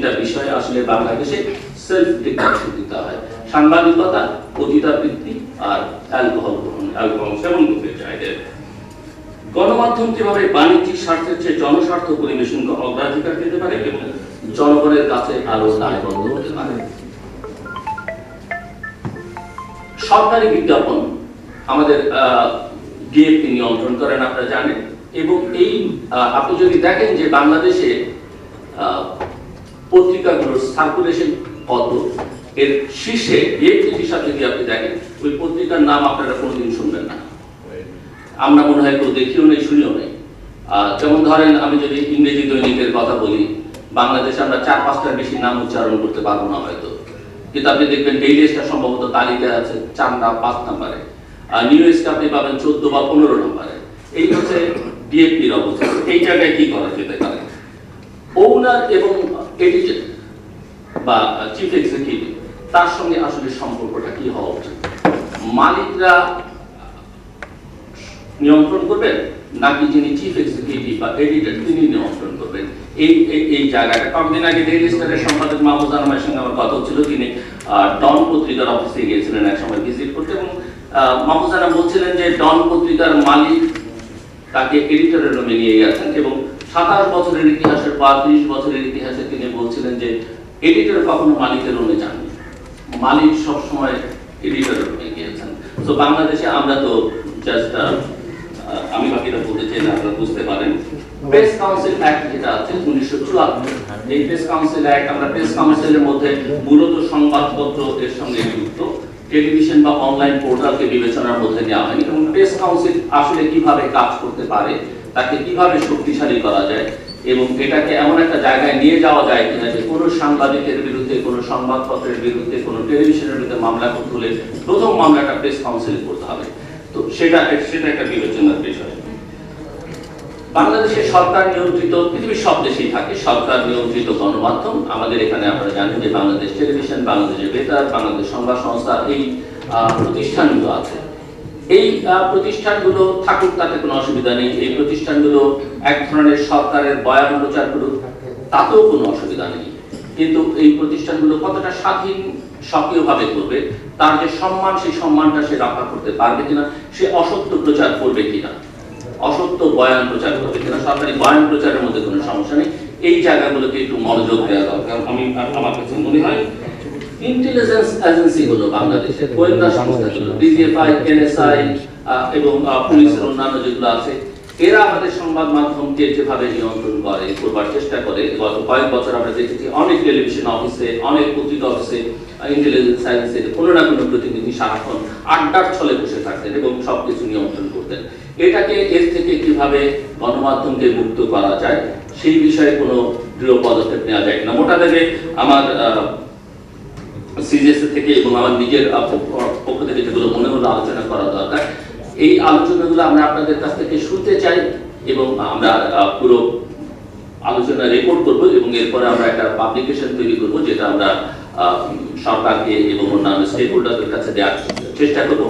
দুইটা বিষয় আসলে বাংলাদেশে সেলফ ডিক্লারেশন দিতে হয়, সাংবাদিকতা, পতিতাবৃত্তি আর অ্যালকোহল সেবন করতে চায়। গণমাধ্যম কিভাবে বাণিজ্যিক স্বার্থের চেয়ে জনস্বার্থ পরিবেশনকে অগ্রাধিকার দিতে পারে এবং জনগণের কাছে আরো দায়বদ্ধ হতে পারে। সরকারি বিজ্ঞাপন আমাদের ডিএপি নিয়ন্ত্রণ করেন, আপনারা জানেন। এবং এই আপনি যদি দেখেন যে বাংলাদেশে পত্রিকাগুলোর সার্কুলেশন কত, এর শীর্ষে ডিএপি হিসাবে যদি আপনি দেখেন, ওই পত্রিকার নাম আপনারা কোনোদিন শুনবেন না, আমরা মনে হয় কেউ দেখিও নেই, শুনিও নেই। যেমন ধরেন, আমি যদি ইংরেজি দৈনিকের কথা বলি, বাংলাদেশে আমরা 4-5টার বেশি নাম উচ্চারণ করতে পারবো না হয়তো, কিন্তু আপনি দেখবেন ডেইলি স্টার সম্ভবত তালিকায় আছে 4-5 নম্বরে, নিউ স্টার আপনি পাবেন 14 বা 15 নম্বরে। এই হচ্ছে ডিএপির অবস্থা। এই জায়গায় কি করা যেতে পারে? ওনার এবং এডিটর বা চিফ এক্সিকিউটিভ, তার সঙ্গে আসলে সম্পর্কটা কি হওয়া উচিত? মালিকরা নিয়ন্ত্রণ করবেন নাকি যিনি চিফ এক্সিকিউটিভ বা এডিটর তিনি নিয়ন্ত্রণ করবেন? এই জায়গাটা কয়েকদিন আগে ডেইলি স্টারের সম্পাদক মাহফুজ আনামের সঙ্গে আমার কথা হচ্ছিল। তিনি ডন পত্রিকার অফিসে গিয়েছিলেন এক সময় ভিজিট করতে, এবং মাহফুজ আনাম বলছিলেন যে ডন পত্রিকার মালিক তাকে এডিটরের রুমে নিয়ে গেছেন, এবং 27 বছরের ইতিহাসের বা 30 বছরের ইতিহাসে তিনি বলছিলেন যে এডিটর কখনো মালিকের রুমে যাননি, মালিক সবসময় এডিটরের রুমে গিয়েছেন। তো বাংলাদেশে আমরা তো জাস্ট আমি বাকিটা বলতে চাই না, আপনারা বুঝতে পারেন। প্রেস কাউন্সিল অ্যাক্ট যেটা আছে 1974, এই প্রেস কাউন্সিল অ্যাক্ট, আমরা প্রেস কাউন্সিলের মধ্যে মূলত সংবাদপত্র এর সঙ্গে যুক্ত, টেলিভিশন বা অনলাইন পোর্টালকে বিবেচনার মধ্যে নেওয়া হয়নি। এবং প্রেস কাউন্সিল আসলে কিভাবে কাজ করতে পারে, তাকে কিভাবে শক্তিশালী করা যায়, এবং এটাকে এমন একটা জায়গায় নিয়ে যাওয়া যায় কিনা যে কোনো সাংবাদিকের বিরুদ্ধে, কোনো সংবাদপত্রের বিরুদ্ধে, কোনো টেলিভিশনের বিরুদ্ধে মামলা করতে হলে প্রথম মামলাটা প্রেস কাউন্সিল করতে হবে। তো সেটা একটা বিবেচনার বিষয়। বাংলাদেশের সরকার নিয়ন্ত্রিত, পৃথিবীর সব দেশেই থাকে সরকার নিয়ন্ত্রিত গণমাধ্যম। আমাদের এখানে আপনারা জানেন যে বাংলাদেশ টেলিভিশন, বাংলাদেশের বেতার, বাংলাদেশ সংবাদ সংস্থা, এই প্রতিষ্ঠানগুলো আছে। এই প্রতিষ্ঠানগুলো থাকুক, তাতে কোনো অসুবিধা নেই। এই প্রতিষ্ঠানগুলো এক ধরনের সরকারের বয়ান প্রচার করুক, তাতেও কোনো অসুবিধা নেই। কিন্তু এই প্রতিষ্ঠানগুলো কতটা স্বাধীন সক্রিয়ভাবে করবে, তার যে সম্মান, সেই সম্মানটা সে রক্ষা করতে পারবে কিনা, সে অসত্য প্রচার করবে কিনা, অসত্য বয়ান প্রচার করবে কিনা, সরকারি বয়ান প্রচারের মধ্যে কোনো সমস্যা নেই। এই জায়গাগুলোকে একটু মনোযোগ দেওয়া দরকার। আমার কাছে মনে হয় ইন্টেলিজেন্স এজেন্সি গুলো বাংলাদেশের গোয়েন্দা সংস্থাগুলো, ডিজিএফআই, এনএসআই এবং পুলিশের অন্যান্য যেগুলো আছে, এরা আমাদের সংবাদ মাধ্যমকে যেভাবে নিয়ন্ত্রণ করবার চেষ্টা করে, গত কয়েক বছর আমরা দেখেছি অনেক টেলিভিশন অফিসে, অনেক পত্রিকা অফিসে ইন্টেলিজেন্স এজেন্সির কোনো না কোনো প্রতিনিধি সারাক্ষণ আড্ডার ছলে বসে থাকতেন এবং সবকিছু নিয়ন্ত্রণ করতেন। এটাকে এর থেকে কিভাবে গণমাধ্যমকে মুক্ত করা যায়, সেই বিষয়ে কোনো দৃঢ় পদক্ষেপ নেওয়া যায় কিনা। মোটা দাগে আমার সিজিএসসি থেকে এবং আমার নিজের পক্ষ থেকে যেগুলো মনে হলো আলোচনা করা দরকার, এই আলোচনাগুলো আমরা আপনাদের কাছ থেকে শুনতে চাই, এবং আমরা পুরো আলোচনা রেকর্ড করব, এবং এরপরে আমরা একটা পাবলিকেশন তৈরি করব, যেটা আমরা সরকারকে এবং অন্যান্য স্টেক হোল্ডারদের কাছে দেওয়ার চেষ্টা করব।